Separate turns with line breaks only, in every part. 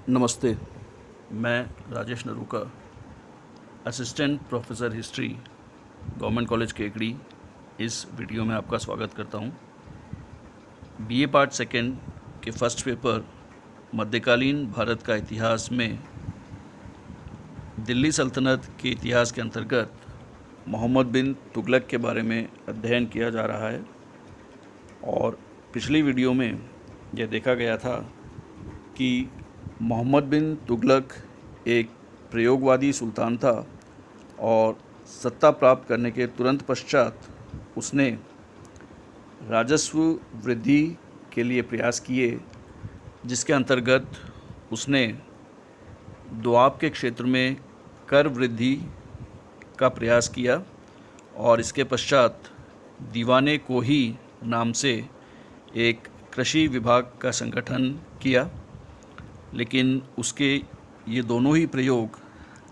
नमस्ते। मैं Rajesh Naruka, assistant professor history, government college Kekri. इस वीडियो में आपका स्वागत करता हूं। बीए पार्ट सेकेंड के फर्स्ट पेपर मध्यकालीन भारत का इतिहास में दिल्ली सल्तनत के इतिहास के अंतर्गत मोहम्मद बिन तुगलक के बारे में अध्ययन किया जा रहा है। और पिछली वीडियो में यह देखा गया था कि मोहम्मद बिन तुगलक एक प्रयोगवादी सुल्तान था और सत्ता प्राप्त करने के तुरंत पश्चात उसने राजस्व वृद्धि के लिए प्रयास किए, जिसके अंतर्गत उसने दोआब के क्षेत्र में कर वृद्धि का प्रयास किया और इसके पश्चात दीवाने कोही नाम से एक कृषि विभाग का संगठन किया, लेकिन उसके ये दोनों ही प्रयोग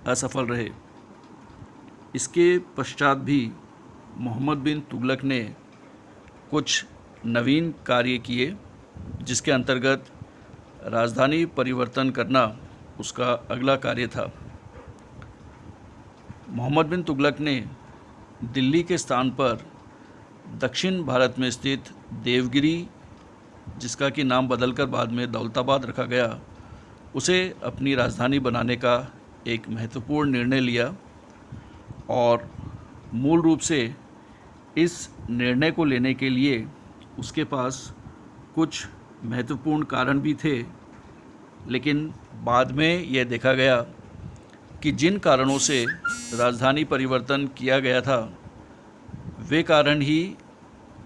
असफल रहे। इसके पश्चात भी मोहम्मद बिन तुगलक ने कुछ नवीन कार्य किए, जिसके अंतर्गत राजधानी परिवर्तन करना उसका अगला कार्य था। मोहम्मद बिन तुगलक ने दिल्ली के स्थान पर दक्षिण भारत में स्थित देवगिरी, जिसका कि नाम बदलकर बाद में दौलताबाद रखा गया, उसे अपनी राजधानी बनाने का एक महत्वपूर्ण निर्णय लिया। और मूल रूप से इस निर्णय को लेने के लिए उसके पास कुछ महत्वपूर्ण कारण भी थे, लेकिन बाद में यह देखा गया कि जिन कारणों से राजधानी परिवर्तन किया गया था, वे कारण ही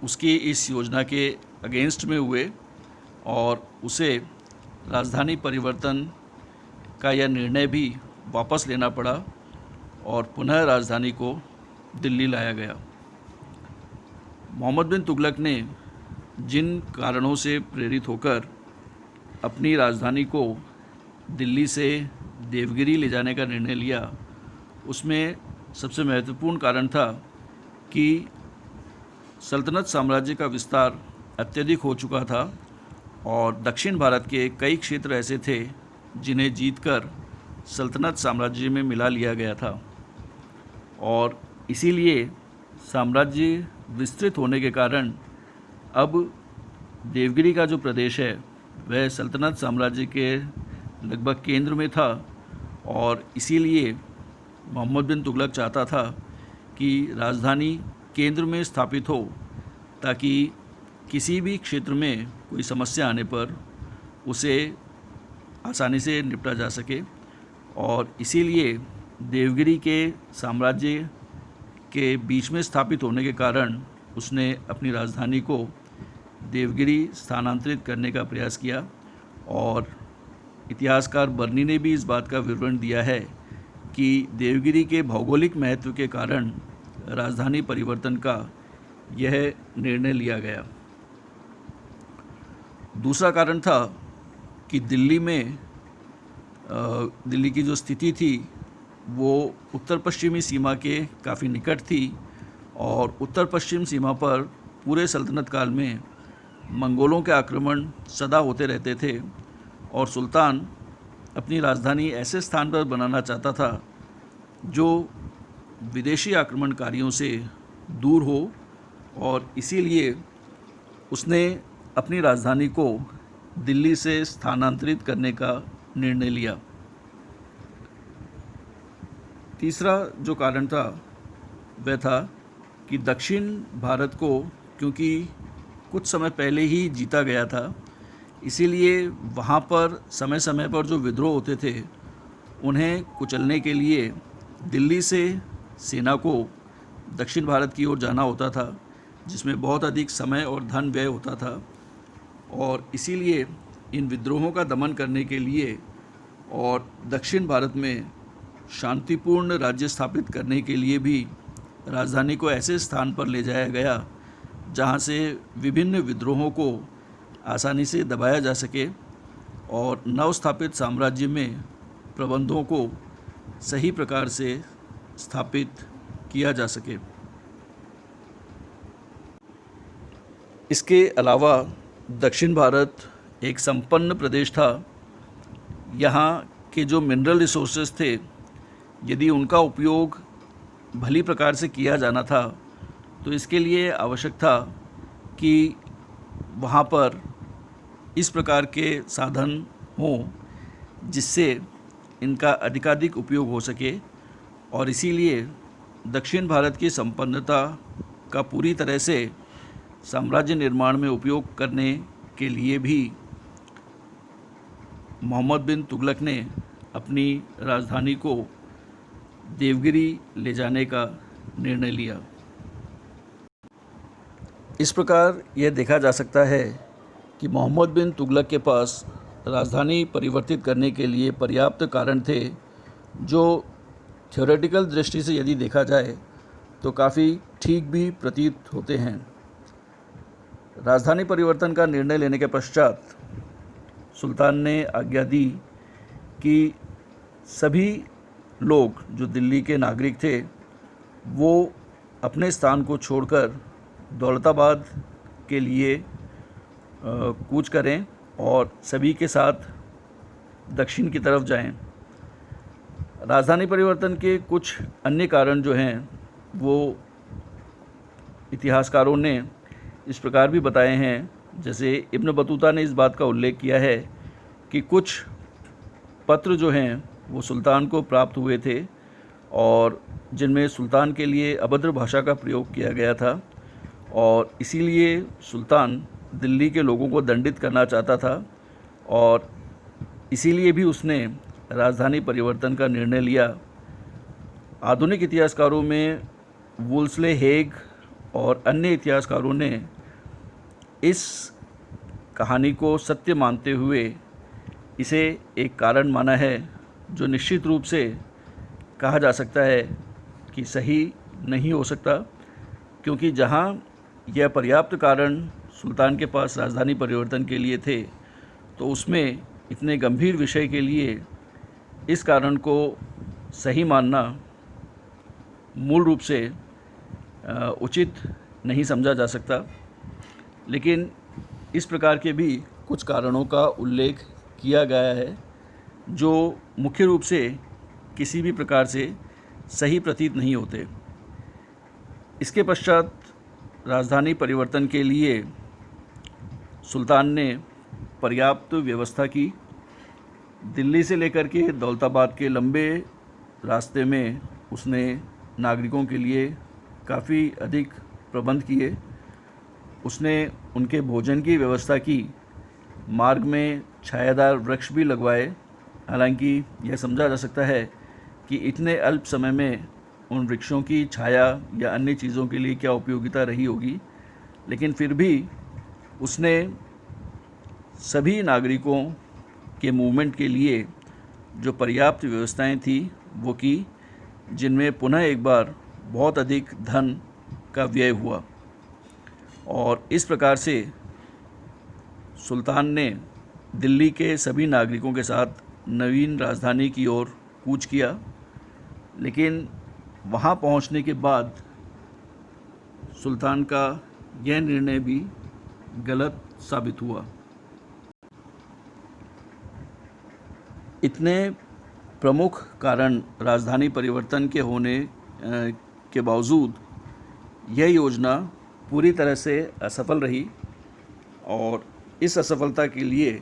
उसकी इस योजना के अगेंस्ट में हुए और उसे राजधानी परिवर्तन का यह निर्णय भी वापस लेना पड़ा और पुनः राजधानी को दिल्ली लाया गया। मोहम्मद बिन तुगलक ने जिन कारणों से प्रेरित होकर अपनी राजधानी को दिल्ली से देवगिरी ले जाने का निर्णय लिया, उसमें सबसे महत्वपूर्ण कारण था कि सल्तनत साम्राज्य का विस्तार अत्यधिक हो चुका था और दक्षिण भारत के कई क्षेत्र ऐसे थे जिन्हें जीतकर सल्तनत साम्राज्य में मिला लिया गया था। और इसीलिए साम्राज्य विस्तृत होने के कारण अब देवगिरी का जो प्रदेश है वह सल्तनत साम्राज्य के लगभग केंद्र में था। और इसीलिए मोहम्मद बिन तुगलक चाहता था कि राजधानी केंद्र में स्थापित हो, ताकि किसी भी क्षेत्र में कोई समस्या आने पर उसे आसानी से निपटा जा सके। और इसीलिए देवगिरी के साम्राज्य के बीच में स्थापित होने के कारण उसने अपनी राजधानी को देवगिरी स्थानांतरित करने का प्रयास किया। और इतिहासकार बर्नी ने भी इस बात का विवरण दिया है कि देवगिरी के भौगोलिक महत्व के कारण राजधानी परिवर्तन का यह निर्णय लिया गया। दूसरा कारण था कि दिल्ली की जो स्थिति थी वो उत्तर पश्चिमी सीमा के काफ़ी निकट थी और उत्तर पश्चिम सीमा पर पूरे सल्तनत काल में मंगोलों के आक्रमण सदा होते रहते थे और सुल्तान अपनी राजधानी ऐसे स्थान पर बनाना चाहता था जो विदेशी आक्रमणकारियों से दूर हो। और इसीलिए उसने अपनी राजधानी को दिल्ली से स्थानांतरित करने का निर्णय लिया। तीसरा जो कारण था वह था कि दक्षिण भारत को क्योंकि कुछ समय पहले ही जीता गया था, इसीलिए वहाँ पर समय समय पर जो विद्रोह होते थे उन्हें कुचलने के लिए दिल्ली से सेना को दक्षिण भारत की ओर जाना होता था, जिसमें बहुत अधिक समय और धन व्यय होता था। और इसीलिए इन विद्रोहों का दमन करने के लिए और दक्षिण भारत में शांतिपूर्ण राज्य स्थापित करने के लिए भी राजधानी को ऐसे स्थान पर ले जाया गया जहां से विभिन्न विद्रोहों को आसानी से दबाया जा सके और नवस्थापित साम्राज्य में प्रबंधों को सही प्रकार से स्थापित किया जा सके। इसके अलावा दक्षिण भारत एक संपन्न प्रदेश था यहाँ के जो मिनरल रिसोर्सेज थे, यदि उनका उपयोग भली प्रकार से किया जाना था तो इसके लिए आवश्यक था कि वहाँ पर इस प्रकार के साधन हों जिससे इनका अधिकाधिक उपयोग हो सके। और इसीलिए दक्षिण भारत की संपन्नता का पूरी तरह से साम्राज्य निर्माण में उपयोग करने के लिए भी मोहम्मद बिन तुगलक ने अपनी राजधानी को देवगिरी ले जाने का निर्णय लिया। इस प्रकार यह देखा जा सकता है कि मोहम्मद बिन तुगलक के पास राजधानी परिवर्तित करने के लिए पर्याप्त कारण थे, जो थ्योरेटिकल दृष्टि से यदि देखा जाए तो काफ़ी ठीक भी प्रतीत होते हैं। राजधानी परिवर्तन का निर्णय लेने के पश्चात सुल्तान ने आज्ञा दी कि सभी लोग जो दिल्ली के नागरिक थे वो अपने स्थान को छोड़कर दौलताबाद के लिए कूच करें और सभी के साथ दक्षिण की तरफ जाएं। राजधानी परिवर्तन के कुछ अन्य कारण जो हैं वो इतिहासकारों ने इस प्रकार भी बताए हैं, जैसे इब्न बतूता ने इस बात का उल्लेख किया है कि कुछ पत्र जो हैं वो सुल्तान को प्राप्त हुए थे और जिनमें सुल्तान के लिए अभद्र भाषा का प्रयोग किया गया था और इसीलिए सुल्तान दिल्ली के लोगों को दंडित करना चाहता था और इसीलिए भी उसने राजधानी परिवर्तन का निर्णय लिया। आधुनिक इतिहासकारों में वुल्सले हेग और अन्य इतिहासकारों ने इस कहानी को सत्य मानते हुए इसे एक कारण माना है जो निश्चित रूप से कहा जा सकता है कि सही नहीं हो सकता, क्योंकि जहाँ यह पर्याप्त कारण सुल्तान के पास राजधानी परिवर्तन के लिए थे तो उसमें इतने गंभीर विषय के लिए इस कारण को सही मानना मूल रूप से उचित नहीं समझा जा सकता। लेकिन इस प्रकार के भी कुछ कारणों का उल्लेख किया गया है जो मुख्य रूप से किसी भी प्रकार से सही प्रतीत नहीं होते। इसके पश्चात राजधानी परिवर्तन के लिए सुल्तान ने पर्याप्त व्यवस्था की। दिल्ली से लेकर के दौलताबाद के लंबे रास्ते में उसने नागरिकों के लिए काफ़ी अधिक प्रबंध किए। उसने उनके भोजन की व्यवस्था की, मार्ग में छायादार वृक्ष भी लगवाए। हालांकि यह समझा जा सकता है कि इतने अल्प समय में उन वृक्षों की छाया या अन्य चीज़ों के लिए क्या उपयोगिता रही होगी, लेकिन फिर भी उसने सभी नागरिकों के मूवमेंट के लिए जो पर्याप्त व्यवस्थाएं थी वो की, जिनमें पुनः एक बार बहुत अधिक धन का व्यय हुआ। और इस प्रकार से सुल्तान ने दिल्ली के सभी नागरिकों के साथ नवीन राजधानी की ओर कूच किया। लेकिन वहाँ पहुँचने के बाद सुल्तान का यह निर्णय भी गलत साबित हुआ। इतने प्रमुख कारण राजधानी परिवर्तन के होने के बावजूद यह योजना पूरी तरह से असफल रही और इस असफलता के लिए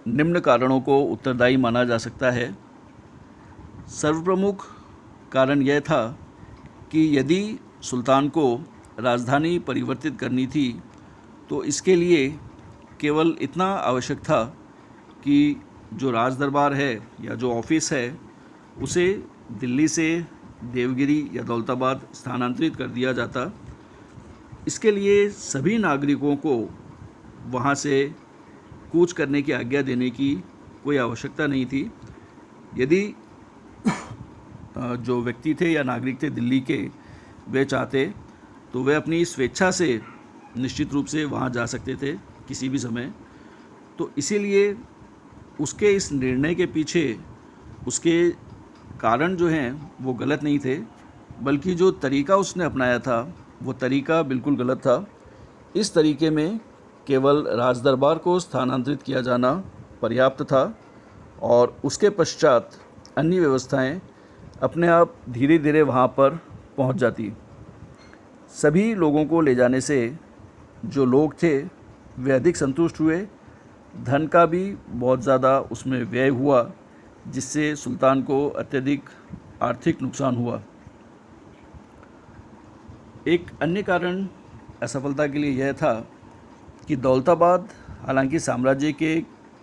निम्न कारणों को उत्तरदायी माना जा सकता है। सर्वप्रमुख कारण यह था कि यदि सुल्तान को राजधानी परिवर्तित करनी थी तो इसके लिए केवल इतना आवश्यक था कि जो राज दरबार है या जो ऑफिस है उसे दिल्ली से देवगिरी या दौलताबाद स्थानांतरित कर दिया जाता। इसके लिए सभी नागरिकों को वहाँ से कूच करने की आज्ञा देने की कोई आवश्यकता नहीं थी। यदि जो व्यक्ति थे या नागरिक थे दिल्ली के, वे चाहते तो वे अपनी स्वेच्छा से निश्चित रूप से वहाँ जा सकते थे किसी भी समय। तो इसीलिए उसके इस निर्णय के पीछे उसके कारण जो हैं वो गलत नहीं थे, बल्कि जो तरीका उसने अपनाया था वो तरीका बिल्कुल गलत था। इस तरीके में केवल राजदरबार को स्थानांतरित किया जाना पर्याप्त था और उसके पश्चात अन्य व्यवस्थाएं अपने आप धीरे धीरे वहाँ पर पहुँच जाती। सभी लोगों को ले जाने से जो लोग थे वे अधिक संतुष्ट हुए, धन का भी बहुत ज़्यादा उसमें व्यय हुआ, जिससे सुल्तान को अत्यधिक आर्थिक नुकसान हुआ। एक अन्य कारण असफलता के लिए यह था कि दौलताबाद हालांकि साम्राज्य के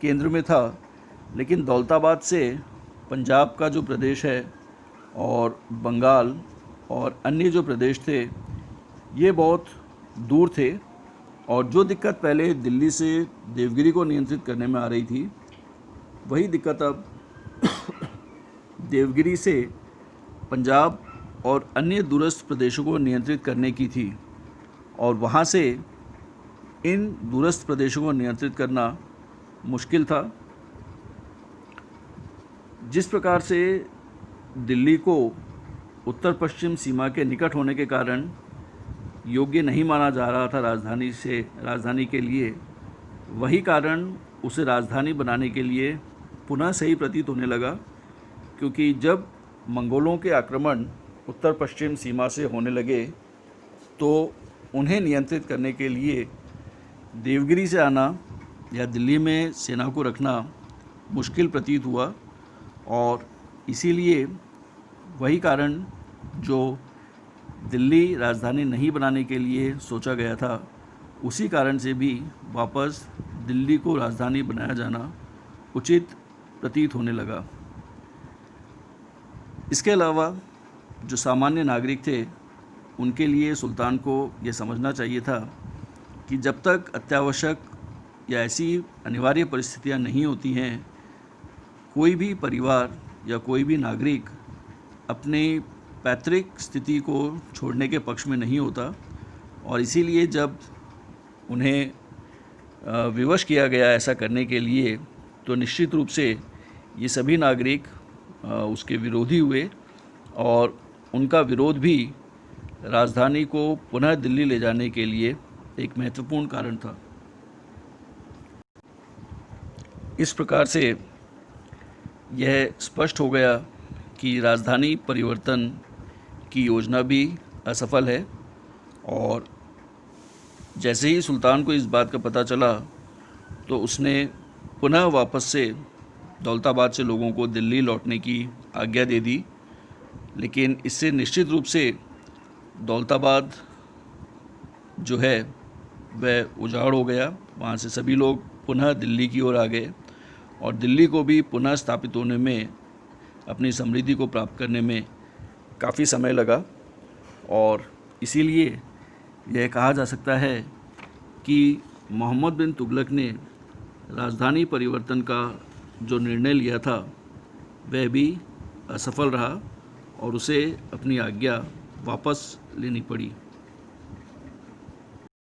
केंद्र में था, लेकिन दौलताबाद से पंजाब का जो प्रदेश है और बंगाल और अन्य जो प्रदेश थे ये बहुत दूर थे। और जो दिक्कत पहले दिल्ली से देवगिरी को नियंत्रित करने में आ रही थी, वही दिक्कत अब देवगिरी से पंजाब और अन्य दूरस्थ प्रदेशों को नियंत्रित करने की थी। और वहाँ से इन दूरस्थ प्रदेशों को नियंत्रित करना मुश्किल था। जिस प्रकार से दिल्ली को उत्तर पश्चिम सीमा के निकट होने के कारण योग्य नहीं माना जा रहा था राजधानी के लिए, वही कारण उसे राजधानी बनाने के लिए पुनः सही प्रतीत होने लगा। क्योंकि जब मंगोलों के आक्रमण उत्तर पश्चिम सीमा से होने लगे तो उन्हें नियंत्रित करने के लिए देवगिरी से आना या दिल्ली में सेना को रखना मुश्किल प्रतीत हुआ। और इसीलिए वही कारण जो दिल्ली राजधानी नहीं बनाने के लिए सोचा गया था, उसी कारण से भी वापस दिल्ली को राजधानी बनाया जाना उचित प्रतीत होने लगा। इसके अलावा जो सामान्य नागरिक थे उनके लिए सुल्तान को यह समझना चाहिए था कि जब तक अत्यावश्यक या ऐसी अनिवार्य परिस्थितियां नहीं होती हैं, कोई भी परिवार या कोई भी नागरिक अपनी पैतृक स्थिति को छोड़ने के पक्ष में नहीं होता। और इसीलिए जब उन्हें विवश किया गया ऐसा करने के लिए, तो निश्चित रूप से ये सभी नागरिक उसके विरोधी हुए और उनका विरोध भी राजधानी को पुनः दिल्ली ले जाने के लिए एक महत्वपूर्ण कारण था। इस प्रकार से यह स्पष्ट हो गया कि राजधानी परिवर्तन की योजना भी असफल है। और जैसे ही सुल्तान को इस बात का पता चला तो उसने पुनः वापस से दौलताबाद से लोगों को दिल्ली लौटने की आज्ञा दे दी। लेकिन इससे निश्चित रूप से दौलताबाद जो है वह उजाड़ हो गया। वहाँ से सभी लोग पुनः दिल्ली की ओर आ गए और दिल्ली को भी पुनः स्थापित होने में, अपनी समृद्धि को प्राप्त करने में काफ़ी समय लगा। और इसीलिए यह कहा जा सकता है कि मोहम्मद बिन तुगलक ने राजधानी परिवर्तन का जो निर्णय लिया था वह भी असफल रहा और उसे अपनी आज्ञा वापस लेनी पड़ी।